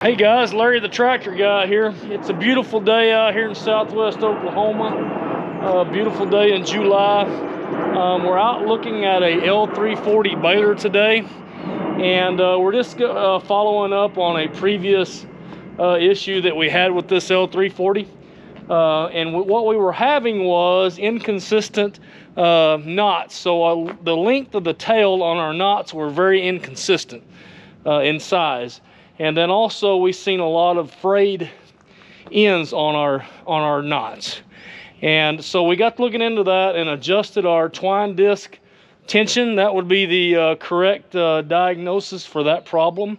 Hey guys, Larry the Tractor Guy here. It's a beautiful day out here in southwest Oklahoma. Beautiful day in July. We're out looking at a L340 Baler today, and we're just following up on a previous issue that we had with this L340. And what we were having was inconsistent knots. So the length of the tail on our knots were very inconsistent in size. And then also we've seen a lot of frayed ends on our knots. And so we got looking into that and adjusted our twine disc tension. That would be the correct diagnosis for that problem.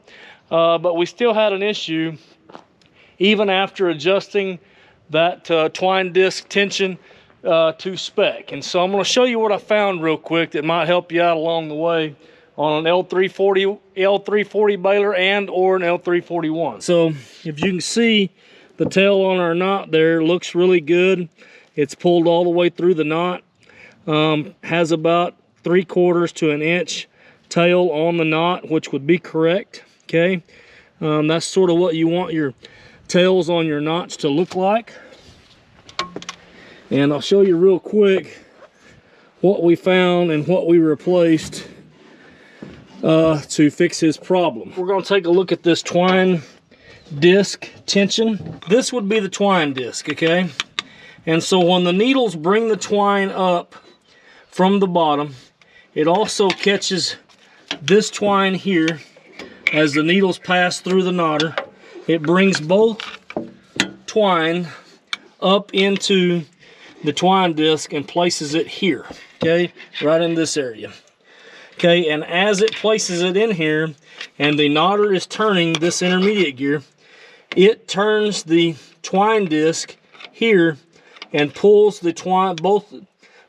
But we still had an issue even after adjusting that twine disc tension to spec. And so I'm going to show you what I found real quick that might help you out along the way on an L340 Baler and or an L341. So if you can see, the tail on our knot there looks really good. It's pulled all the way through the knot. Has about 3/4 to an inch tail on the knot, which would be correct. Okay, that's sort of what you want your tails on your knots to look like. And I'll show you real quick what we found and what we replaced to fix his problem. We're going to take a look at this twine disc tension. This would be the twine disc, okay? And so when the needles bring the twine up from the bottom, it also catches this twine here as the needles pass through the knotter. It brings both twine up into the twine disc and places it here, okay? Right in this area. Okay, and as it places it in here and the knotter is turning this intermediate gear, it turns the twine disc here and pulls the twine, both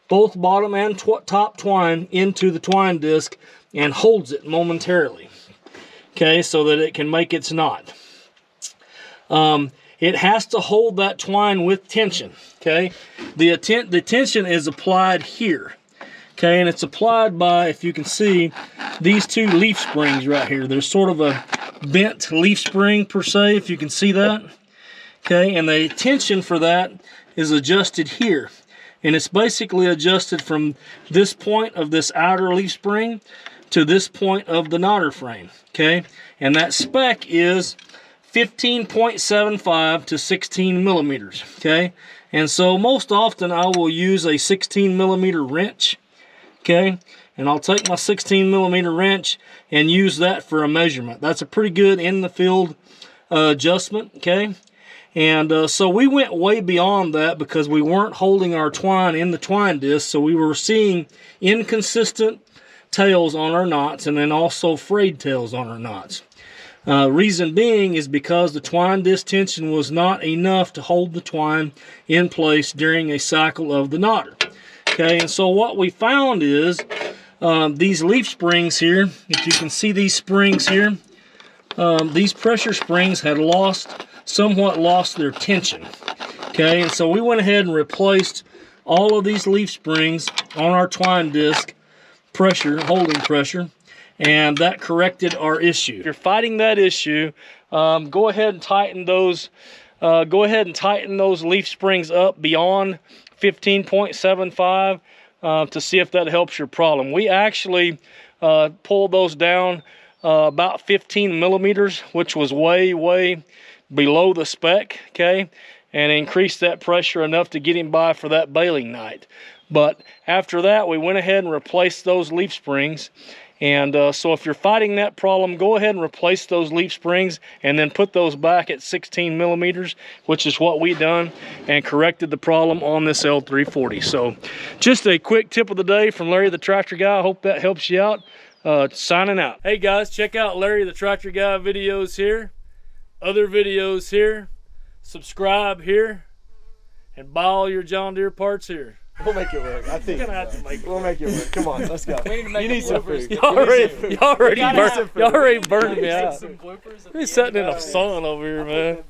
bottom and top twine into the twine disc and holds it momentarily. Okay, so that it can make its knot. It has to hold that twine with tension. Okay, the tension is applied here. Okay, and it's applied by, if you can see, these two leaf springs right here. There's sort of a bent leaf spring per se, if you can see that. Okay, and the tension for that is adjusted here. And it's basically adjusted from this point of this outer leaf spring to this point of the knotter frame. Okay, and that spec is 15.75 to 16 millimeters. Okay, and so most often I will use a 16 millimeter wrench. Okay, and I'll take my 16 millimeter wrench and use that for a measurement. That's a pretty good in the field adjustment. Okay, and so we went way beyond that because we weren't holding our twine in the twine disc, so we were seeing inconsistent tails on our knots and then also frayed tails on our knots. Reason being is because the twine disc tension was not enough to hold the twine in place during a cycle of the knotter. Okay, and so what we found is these leaf springs here, if you can see these springs here, these pressure springs had somewhat lost their tension. Okay, and so we went ahead and replaced all of these leaf springs on our twine disc holding pressure, and that corrected our issue. If you're fighting that issue, go ahead and tighten those leaf springs up beyond 15.75 to see if that helps your problem. We actually pulled those down about 15 millimeters, which was way below the spec, okay, and increased that pressure enough to get him by for that baling night. But after that, we went ahead and replaced those leaf springs. And so if you're fighting that problem, go ahead and replace those leaf springs and then put those back at 16 millimeters, which is what we done, and corrected the problem on this L340. So just a quick tip of the day from Larry the Tractor Guy. I hope that helps you out. Signing out. Hey guys, check out Larry the Tractor Guy videos here, other videos here, subscribe here, and buy all your John Deere parts here. We'll make it work. I think We're gonna have to make it we'll make it work. Come on, let's go. We need to make You need some food. Y'all already burned me out. some bloopers. He's sitting in the sun over here, man.